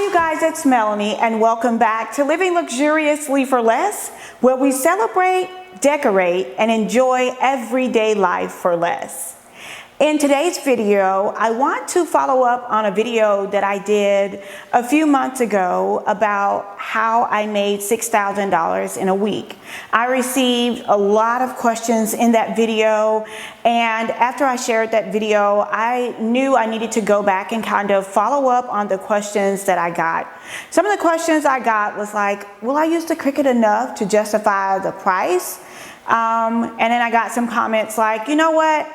you guys, it's Melanie and welcome back to Living Luxuriously for Less, where we celebrate, decorate, and enjoy everyday life for less. In today's video, I want to follow up on a video that I did a few months ago about how I made $6,000 in a week. I received a lot of questions in that video, and after I shared that video, I knew I needed to go back and kind of follow up on the questions that I got. Some of the questions I got was like, will I use the Cricut enough to justify the price? And then I got some comments like, you know what?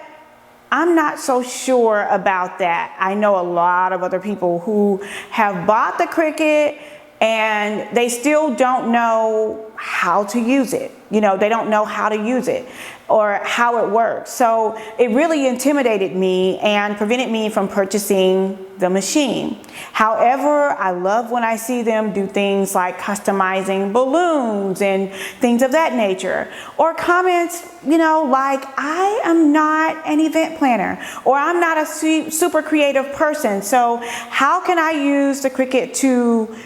I'm not so sure about that. I know a lot of other people who have bought the Cricut and they still don't know how to use it. You know, they don't know how to use it or how it works. So it really intimidated me and prevented me from purchasing the machine. However, I love when I see them do things like customizing balloons and things of that nature. Or comments, you know, like, I am not an event planner, or I'm not a super creative person. So how can I use the Cricut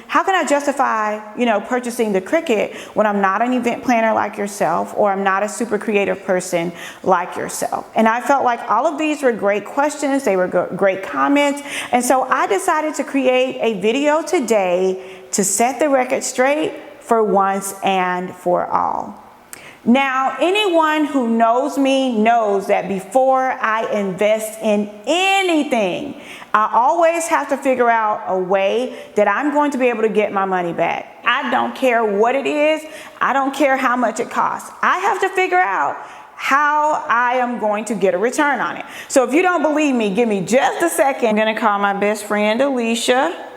how can I justify, you know, purchasing the Cricut when I'm not an event planner like yourself, or I'm not a super creative person like yourself? And I felt like all of these were great questions. They were great comments. And so I decided to create a video today to set the record straight for once and for all. Now, anyone who knows me knows that before I invest in anything, I always have to figure out a way that I'm going to be able to get my money back. I don't care what it is. I don't care how much it costs. I have to figure out how I am going to get a return on it. So if you don't believe me, give me just a second. I'm going to call my best friend, Alicia.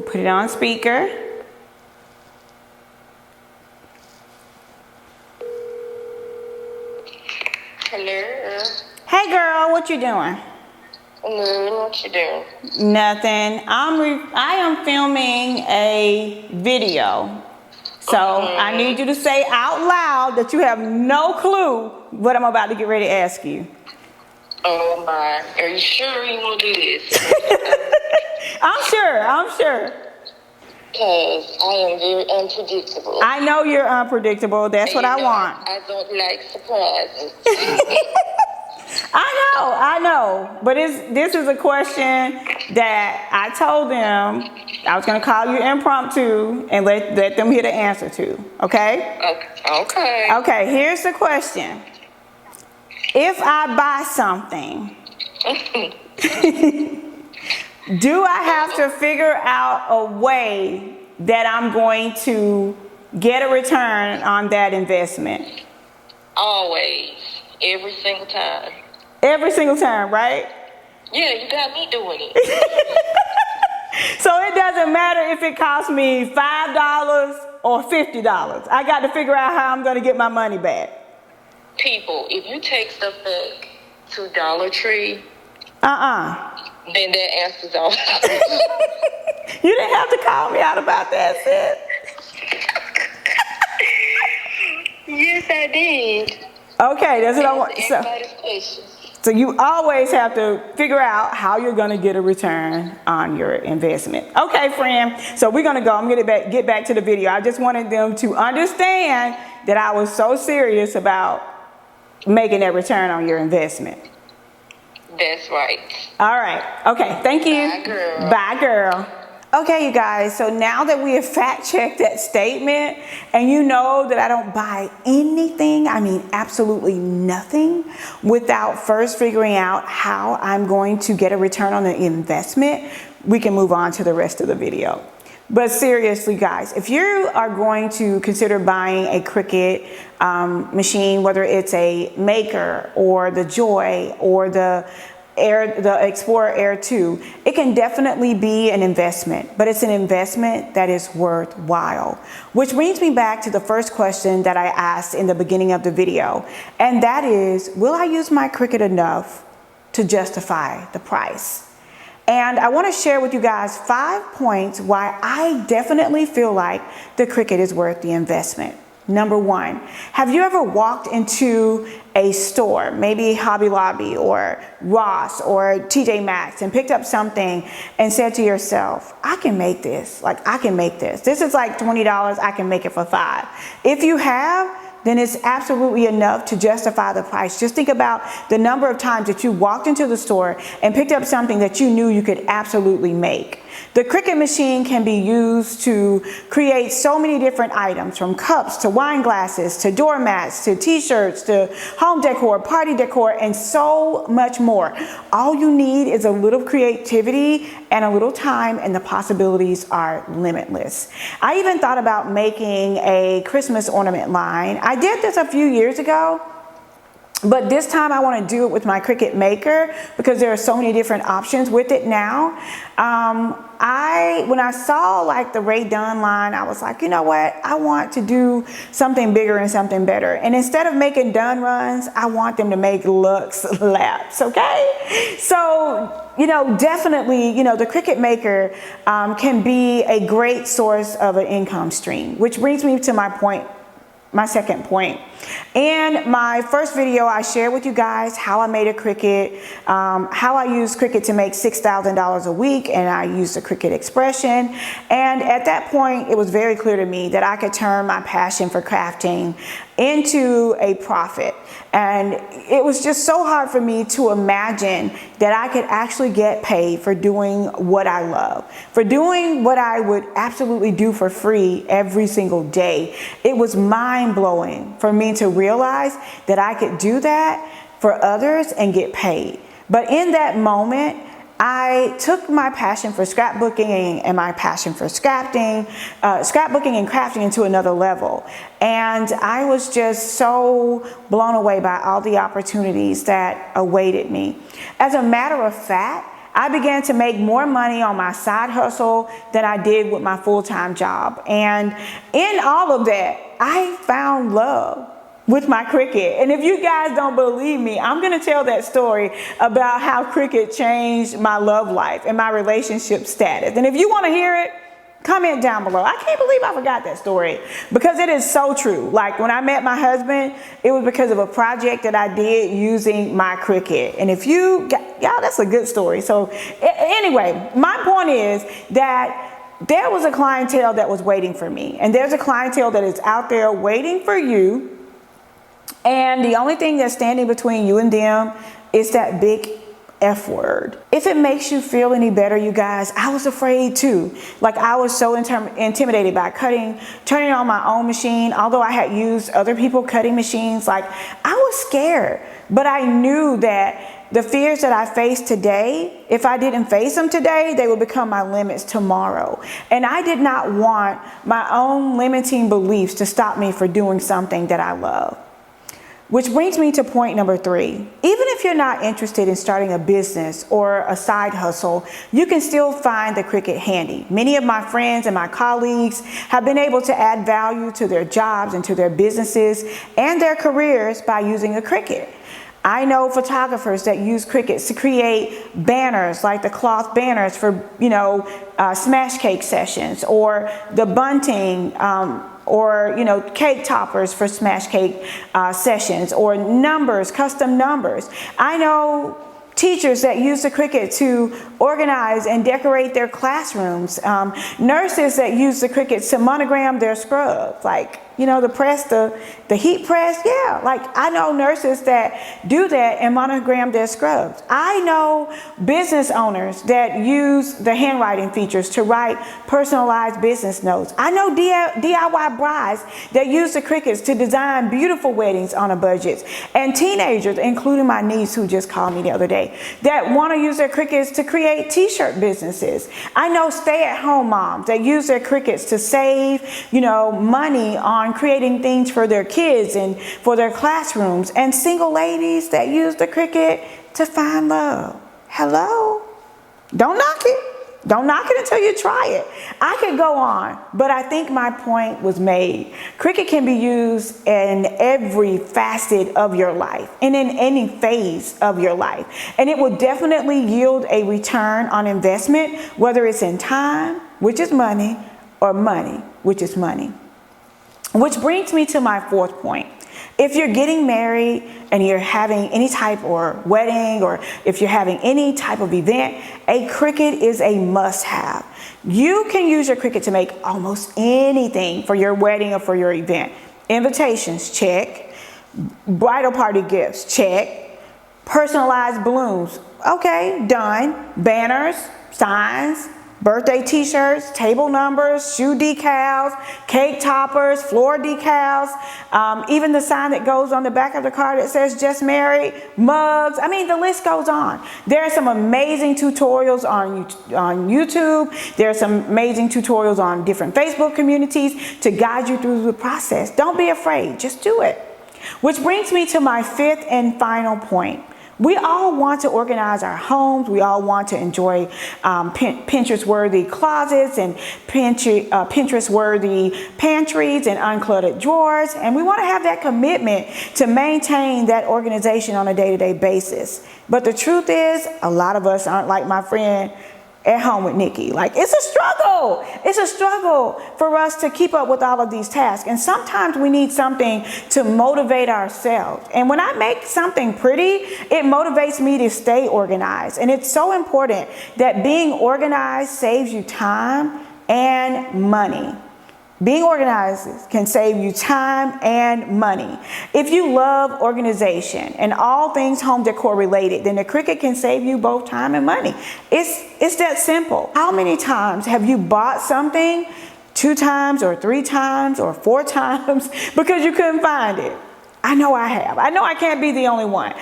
Put it on speaker. Hello. Hey girl, what you doing? What you doing? Nothing. I am filming a video. So I need you to say out loud that you have no clue what I'm about to get ready to ask you. Oh my. Are you sure you want to do this? I'm sure. Because I am very unpredictable. I know you're unpredictable. That's what I want. I don't like surprises. I know. But this is a question that I told them I was going to call you impromptu and let them hear the answer to. Okay? Okay. Okay, here's the question. If I buy something, do I have to figure out a way that I'm going to get a return on that investment? Always. Every single time. Every single time, right? Yeah, you got me doing it. So it doesn't matter if it costs me $5 or $50. I got to figure out how I'm going to get my money back. People, if you take stuff back to Dollar Tree, then that answers all. You didn't have to call me out about that, sis. Yes, I did. Okay, that's what I want. So you always have to figure out how you're going to get a return on your investment. Okay, friend. So we're going to go. I'm going to get back to the video. I just wanted them to understand that I was so serious about making that return on your investment. That's right. All right. Okay. Thank you. Bye, girl. Bye, girl. Okay, you guys. So now that we have fact-checked that statement and you know that I don't buy anything, I mean absolutely nothing, without first figuring out how I'm going to get a return on the investment, we can move on to the rest of the video. But seriously, guys, if you are going to consider buying a Cricut machine, whether it's a Maker or the Joy or the Explore Air 2, it can definitely be an investment, but it's an investment that is worthwhile. Which brings me back to the first question that I asked in the beginning of the video, and that is, will I use my Cricut enough to justify the price? And I want to share with you guys 5 points why I definitely feel like the Cricut is worth the investment. Number one, have you ever walked into a store, maybe Hobby Lobby or Ross or TJ Maxx, and picked up something and said to yourself, I can make this, like I can make this. This is like $20, I can make it for $5. If you have, then it's absolutely enough to justify the price. Just think about the number of times that you walked into the store and picked up something that you knew you could absolutely make. The Cricut machine can be used to create so many different items, from cups to wine glasses to doormats to t-shirts to home decor, party decor, and so much more. All you need is a little creativity and a little time, and the possibilities are limitless. I even thought about making a Christmas ornament line. I did this a few years ago, but this time I want to do it with my Cricut Maker because there are so many different options with it now. When I saw like the Ray Dunn line, I was like, you know what? I want to do something bigger and something better. And instead of making done runs, I want them to make Lux laps, okay? So, you know, definitely, you know, the Cricut Maker can be a great source of an income stream, which brings me to my second point. In my first video, I shared with you guys how I made a Cricut, how I used Cricut to make $6,000 a week, and I used a Cricut expression. And at that point, it was very clear to me that I could turn my passion for crafting into a profit. And it was just so hard for me to imagine that I could actually get paid for doing what I love, for doing what I would absolutely do for free every single day. It was mind-blowing for me to realize that I could do that for others and get paid. But in that moment, I took my passion for scrapbooking and my passion for scrapping and crafting into another level. And I was just so blown away by all the opportunities that awaited me. As a matter of fact, I began to make more money on my side hustle than I did with my full-time job. And in all of that, I found love with my Cricut. And if you guys don't believe me, I'm gonna tell that story about how Cricut changed my love life and my relationship status. And if you wanna hear it, comment down below. I can't believe I forgot that story because it is so true. Like when I met my husband, it was because of a project that I did using my Cricut. And if you, y'all, that's a good story. So anyway, my point is that there was a clientele that was waiting for me, and there's a clientele that is out there waiting for you. And the only thing that's standing between you and them is that big F word. If it makes you feel any better, you guys, I was afraid too. Like I was so intimidated by turning on my own machine. Although I had used other people cutting machines, like I was scared. But I knew that the fears that I face today, if I didn't face them today, they would become my limits tomorrow. And I did not want my own limiting beliefs to stop me from doing something that I love. Which brings me to point number 3. Even if you're not interested in starting a business or a side hustle, you can still find the Cricut handy. Many of my friends and my colleagues have been able to add value to their jobs and to their businesses and their careers by using a Cricut. I know photographers that use Cricuts to create banners, like the cloth banners for, smash cake sessions, or the bunting, or cake toppers for smash cake sessions, or numbers, custom numbers. I know teachers that use the Cricut to organize and decorate their classrooms. Nurses that use the Cricut to monogram their scrubs, like the press, the heat press. Yeah, like I know nurses that do that and monogram their scrubs. I know business owners that use the handwriting features to write personalized business notes. I know DIY brides that use the Cricuts to design beautiful weddings on a budget. And teenagers, including my niece who just called me the other day, that want to use their Cricuts to create t-shirt businesses. I know stay-at-home moms that use their Cricuts to save, money on creating things for their kids and for their classrooms, and single ladies that use the Cricut to find love. Hello? Don't knock it. Don't knock it until you try it. I could go on, but I think my point was made. Cricut can be used in every facet of your life and in any phase of your life. And it will definitely yield a return on investment, whether it's in time, which is money, or money, which is money. Which brings me to my fourth point. If you're getting married and you're having any type or wedding, or if you're having any type of event, a Cricut is a must-have. You can use your Cricut to make almost anything for your wedding or for your event. Invitations, check. Bridal party gifts, check. Personalized balloons, okay, done. Banners, signs, birthday t-shirts, table numbers, shoe decals, cake toppers, floor decals, even the sign that goes on the back of the card that says just married, mugs. I mean, the list goes on. There are some amazing tutorials on YouTube. There are some amazing tutorials on different Facebook communities to guide you through the process. Don't be afraid, just do it. Which brings me to my fifth and final point. We all want to organize our homes. We all want to enjoy Pinterest-worthy closets and Pinterest-worthy pantries and uncluttered drawers. And we want to have that commitment to maintain that organization on a day-to-day basis. But the truth is, a lot of us aren't like my friend at home with Nikki. Like, it's a struggle. It's a struggle for us to keep up with all of these tasks. And sometimes we need something to motivate ourselves. And when I make something pretty, it motivates me to stay organized. And it's so important that being organized saves you time and money. Being organized can save you time and money. If you love organization and all things home decor related, then the Cricut can save you both time and money. It's that simple. How many times have you bought something 2 times or 3 times or 4 times because you couldn't find it? I know I have. I know I can't be the only one.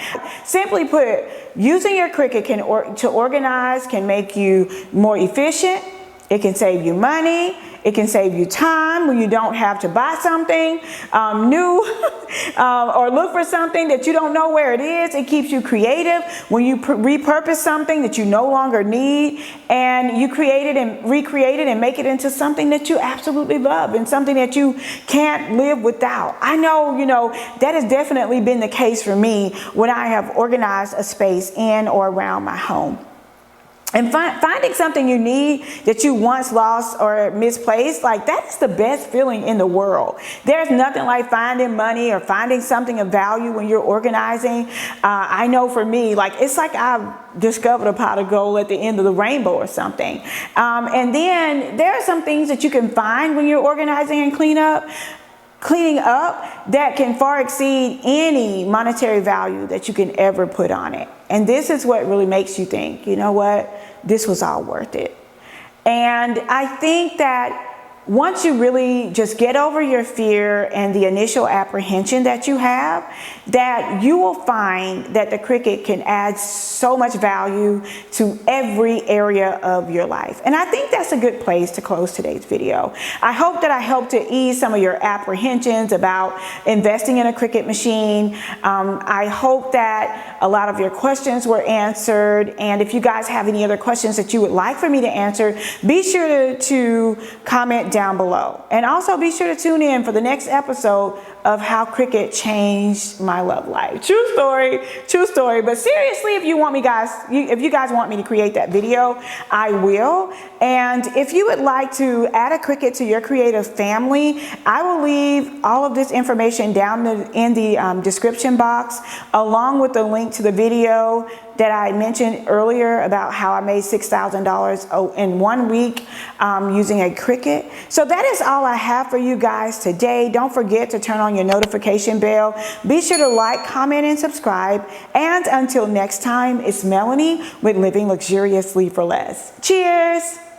Simply put, using your Cricut to organize can make you more efficient. It can save you money. It can save you time when you don't have to buy something new or look for something that you don't know where it is. It keeps you creative when you repurpose something that you no longer need, and you create it and recreate it and make it into something that you absolutely love and something that you can't live without. I know, that has definitely been the case for me when I have organized a space in or around my home. And finding something you need that you once lost or misplaced, like, that's the best feeling in the world. There's nothing like finding money or finding something of value when you're organizing. I know for me, like, it's like I've discovered a pot of gold at the end of the rainbow or something. And then there are some things that you can find when you're organizing and cleaning up that can far exceed any monetary value that you can ever put on it. And this is what really makes you think, you know what, this was all worth it. And I think that once you really just get over your fear and the initial apprehension that you have, that you will find that the Cricut can add so much value to every area of your life. And I think that's a good place to close today's video. I hope that I helped to ease some of your apprehensions about investing in a Cricut machine. I hope that a lot of your questions were answered. And if you guys have any other questions that you would like for me to answer, be sure to comment down below. And also be sure to tune in for the next episode of how Cricut changed my love life. True story, true story. But seriously, if you guys want me to create that video, I will. And if you would like to add a Cricut to your creative family, I will leave all of this information down in the description box, along with the link to the video that I mentioned earlier about how I made $6,000 in 1 week using a Cricut. So that is all I have for you guys today. Don't forget to turn on your notification bell. Be sure to like, comment, and subscribe. And until next time, it's Melanie with Living Luxuriously for Less. Cheers!